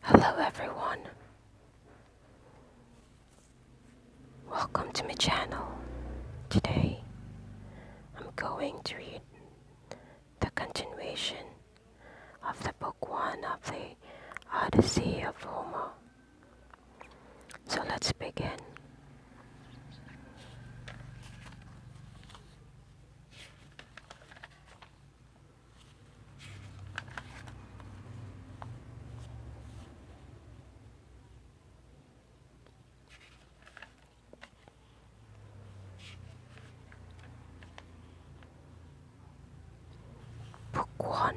Hello everyone, welcome to my channel. Today I'm going to read the continuation of the book 1 of the Odyssey of Homer. So let's begin. Book 1.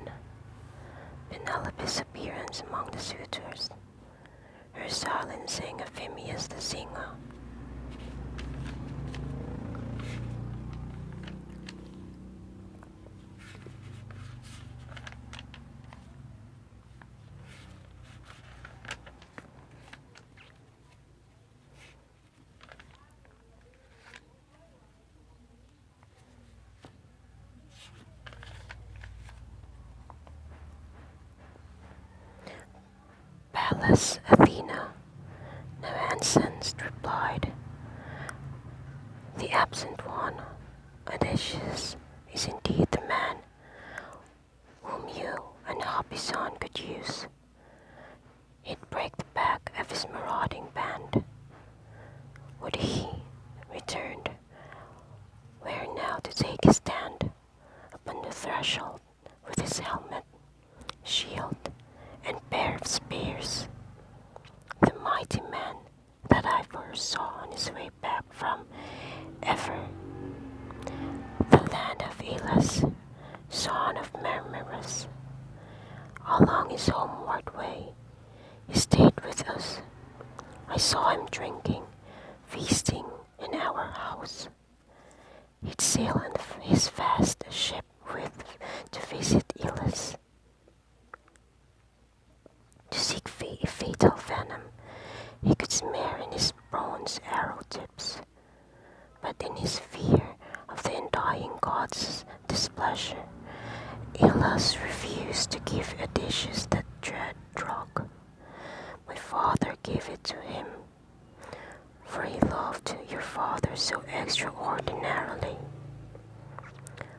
Penelope's appearance among the suitors, her silencing of Phemius the singer. Pallas Athena, no answer replied. The absent one, Odysseus, is indeed the man whom you and Hobison could use. He'd break the back of his marauding band. Would he, returned, where now to take his stand upon the threshold with his helmet, shield, and pair of spears. The mighty man that I foresaw on his way back from Ever, the land of Elas, son of Mermerus. Along his homeward way, he stayed with us. I saw him drinking, feasting in our house. He'd sail on his vast ship to visit Elis, to seek fatal venom he could smear in his bronze arrow tips. But in his fear of the undying god's displeasure, Elis refused to give Odysseus that dread drug. My father gave it to him, for he loved your father so extraordinarily.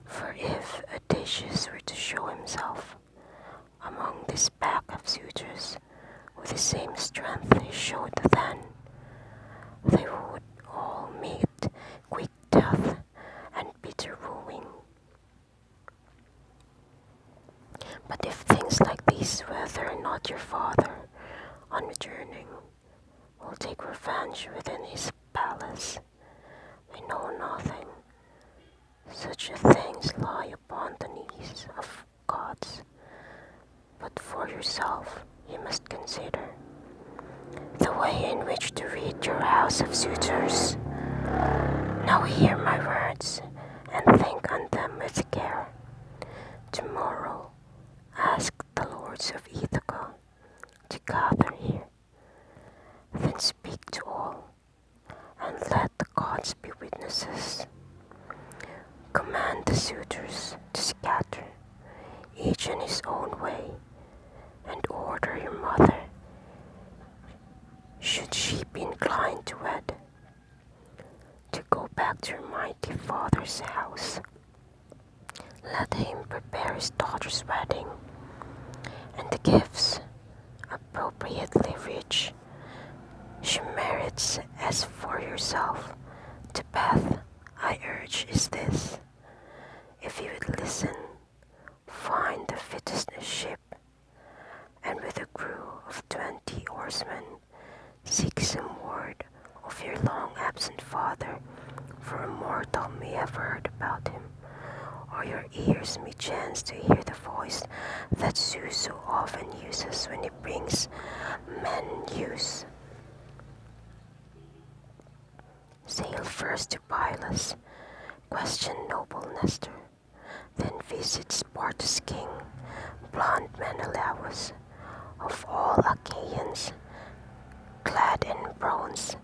For if Odysseus were to show himself among this pack of suitors with the same strength he showed then, they would all meet quick death and bitter ruin. But if things like these, whether or not your father, on returning, will take revenge within his palace, we know nothing. Such things lie upon the knees of gods. But for yourself, you must consider the way in which to rid your house of suitors. Now hear my words, and think on them with care. Tomorrow, ask the lords of Ithaca to gather here. Then speak to all, and let the gods be witnesses. Command the suitors to scatter, each in his own way, and order your mother, should she be inclined to wed, to go back to her mighty father's house. Let him prepare his daughter's wedding, and the gifts, appropriately rich, she merits as for yourself. To Beth, I urge is this: if you would listen, find the fittest ship, and with a crew of 20 oarsmen, seek some word of your long-absent father, for a mortal may have heard about him, or your ears may chance to hear the voice that Zeus so often uses when he brings men news. Sail first to Pylos, question noble Nestor, then visit Sparta's king, blond Menelaus. Of all Achaeans, clad in bronze,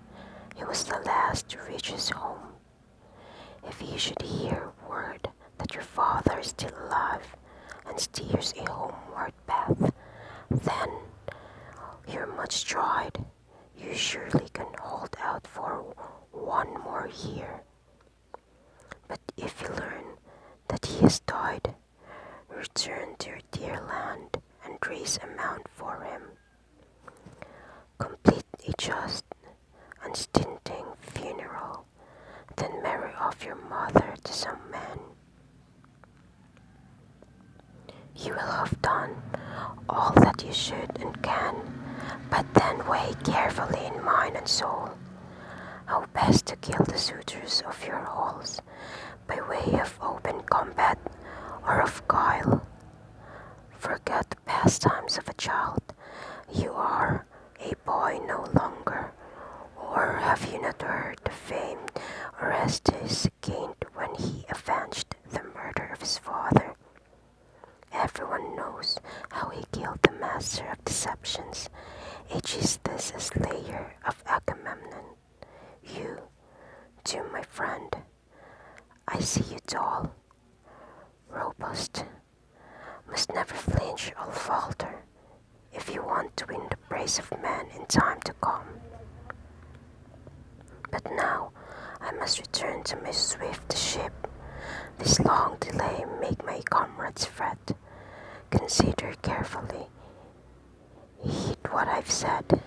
he was the last to reach his home. If he should hear word that your father is still alive and steers a homeward path, then You're much tried. You surely can hold out for 1 more year. But if you learn that he has died, return to your dear land and raise a mound for him. Complete a just, unstinting funeral, then marry off your mother to some man. You will have done all that you should and can, but then weigh carefully in mind and soul how best to kill the suitors of your halls, by way of open combat or of guile. Forget the pastimes of a child. You are a boy no longer. Or have you not heard the fame Orestes gained when he avenged the murder of his father? Everyone knows how he killed the master of deceptions, Aegisthus, slayer of Agamemnon. You, too, my friend, I see you tall, robust, must never flinch or falter if you want to win the praise of men in time to come. But now I must return to my swift ship. This long delay make my comrades fret. Consider carefully, heed what I've said.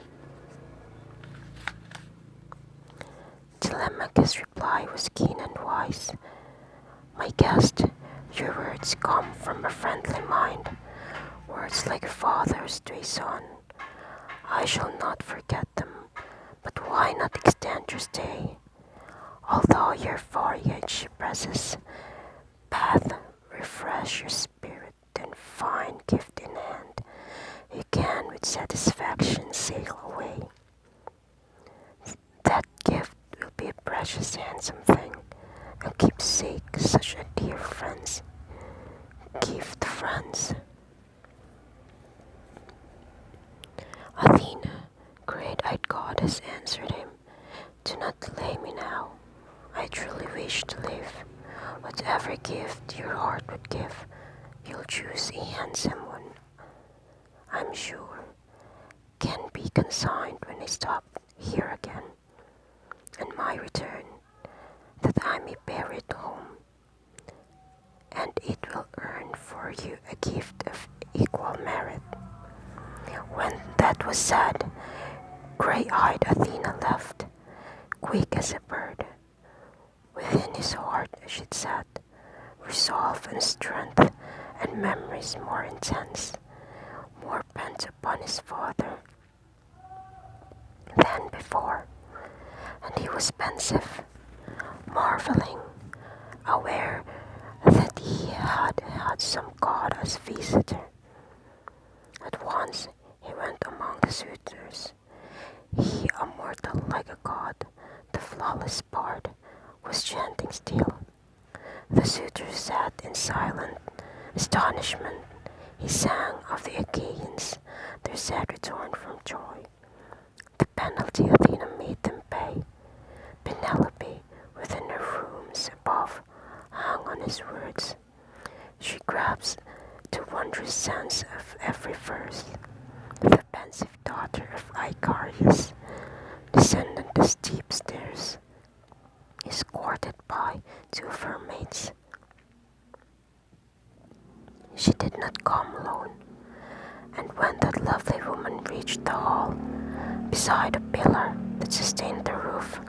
Telemachus' reply was keen and wise. My guest, your words come from a friendly mind, words like a father's to a son. I shall not forget them, but why not extend your stay? Although your voyage presses, path refresh your spirit, and fine gift in hand, you can with satisfaction sail away. That gift will be a precious handsome thing, a keepsake such a dear friends give to friends. Athena, great-eyed goddess, answered him, do not delay me now. I truly wish to live. Whatever gift your heart would give, you'll choose a handsome one, I'm sure, can be consigned when I stop here again, and my return, that I may bear it home, and it will earn for you a gift of equal merit. When that was said, gray-eyed Athena left, quick as a bird. Within his heart she'd sat, resolve and strength and memories more intense, more bent upon his father than before, and he was pensive, marveling, aware that he had had some god as visitor. At once he went among the suitors. He, a mortal like a god, the flawless bard, was chanting still. The suitors sat in silent astonishment. He sang of the Achaeans, their sad return from Troy, the penalty Athena made them pay. Penelope, within her rooms above, hung on his words. She grasps the wondrous sense of every verse. The pensive daughter of Icarius, descended the steep stairs, escorted by 2 of her maids. She did not come alone, and when that lovely woman reached the hall, beside a pillar that sustained the roof,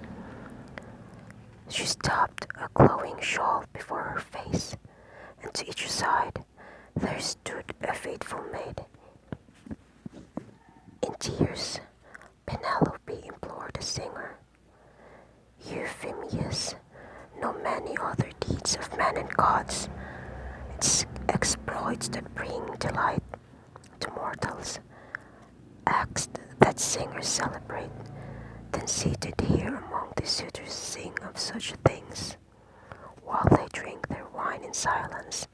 she stopped a glowing shawl before her face, and to each side there stood a faithful maid. In tears, Penelope implored the singer, Euphemius, know many other deeds of men and gods, its exploits that bring delight to mortals, acts that singers celebrate, then seated here among the suitors sing of such things, while they drink their wine in silence.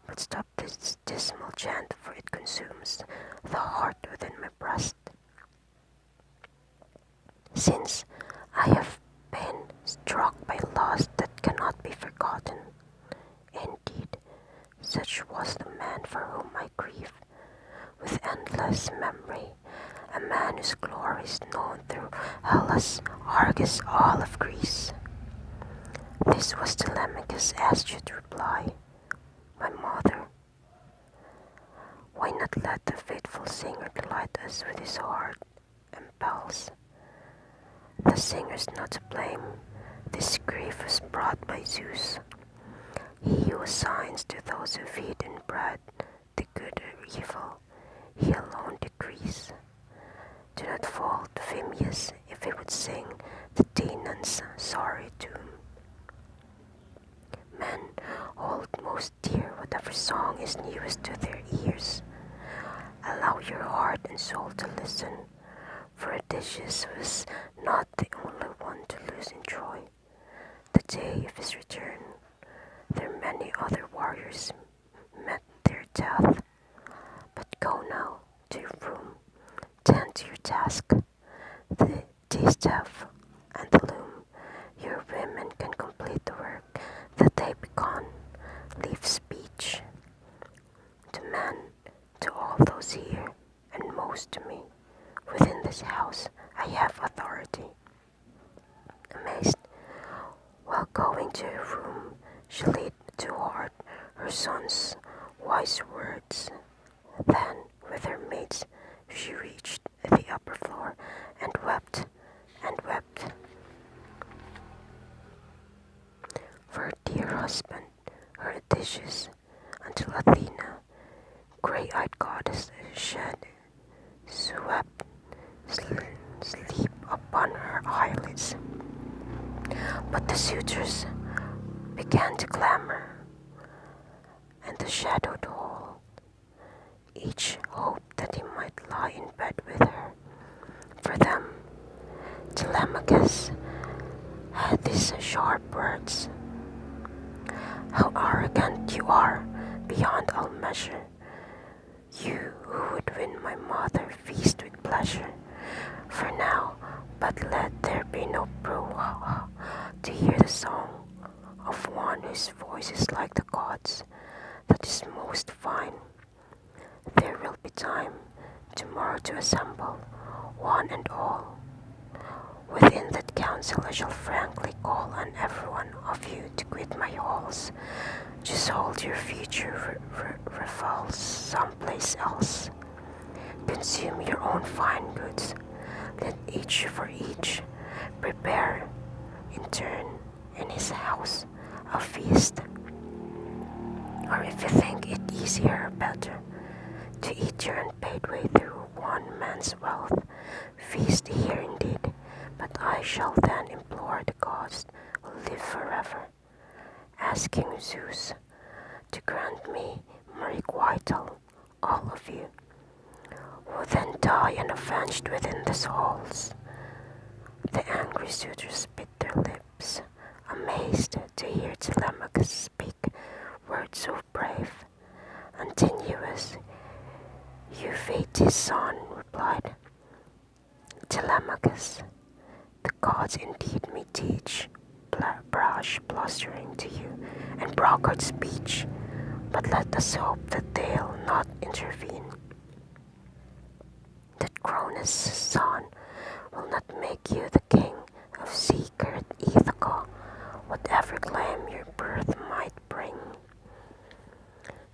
But stop this dismal chant, for it consumes the heart within my breast. Since I have been struck by loss that cannot be forgotten, indeed, such was the man for whom I grieve, with endless memory, a man whose glory is known through Hellas, Argus, all of Greece. This was Telemachus' astute reply. My mother, why not let the faithful singer delight us with his heart and pulse? The singer's not to blame. This grief was brought by Zeus. He who assigns to those who feed and bread the good or evil, he alone decrees. Do not fault Phemius if he would sing the Danaans' sorry doom. Men hold most dear whatever song is newest to their ears. Allow your heart and soul to listen, for Odysseus was not the only one to lose in Troy. The day of his return, there many other warriors met their death. But go now to your room, tend to your task. The distaff and the loom, your women can complete the work that they begun. Leave speech to men, to all those here, and most to me. Within this house I have authority. Amazed, while going to her room, she laid to heart her son's wise words. Then, with her maids, she reached the upper floor and wept and wept. For her dear husband, her Odysseus, until Athena, grey-eyed goddess, shed, swept, sleep upon her eyelids. But the suitors began to clamor, and the shadowed hall, each hoped that he might lie in bed with her. For them, Telemachus had these sharp words. How arrogant you are, beyond all measure. You who would win my mother, feast with pleasure. For now, but let there be no brouhaha to hear the song of one whose voice is like the gods, that is most fine. There will be time tomorrow to assemble, one and all. Within that council I shall frankly call on every one of you to quit my halls. Just hold your future revels someplace else. Consume your own fine goods. Let each for each prepare in turn in his house a feast. Or if you think it easier or better to eat your unpaid way through one man's wealth, feast here indeed, but I shall then implore the gods who live forever, asking Zeus to grant me requital, all of you, who then die unavenged within these halls. The angry suitors bit their lips, amazed to hear Telemachus speak words so brave. Antinous, Euphrates' son, replied, Telemachus, the gods indeed me teach brash blustering to you and brokered speech, but let us hope that they'll not intervene. That Cronus' son will not make you the king of sea-girt Ithaca, whatever claim your birth might bring.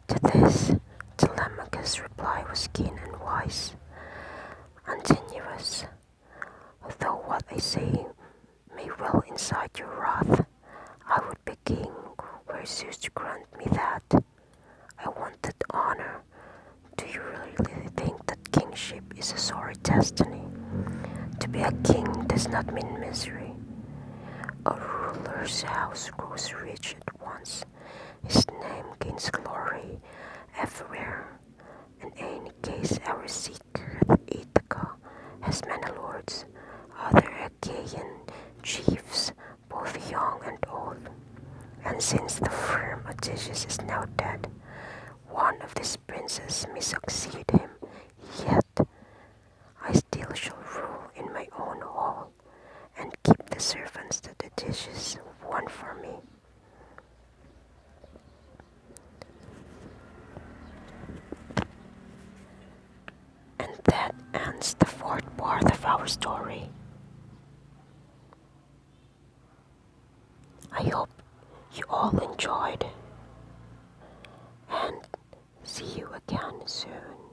To this, Telemachus' reply was keen and wise. Antinous, though what I say may well incite your wrath, I would be king were Zeus to grant me that. I want that honor. Do you really think that kingship is a sorry destiny? To be a king does not mean misery. A ruler's house grows rich at once. His name gains glory everywhere. In any case, our secret Ithaca has many lords, other Achaean chiefs, both young and old. And since the firm Odysseus is now dead, one of these princes may succeed him, yet I still shall rule in my own hall and keep the servants that Odysseus won for me. ends the fourth part of our story. I hope you all enjoyed, and see you again soon.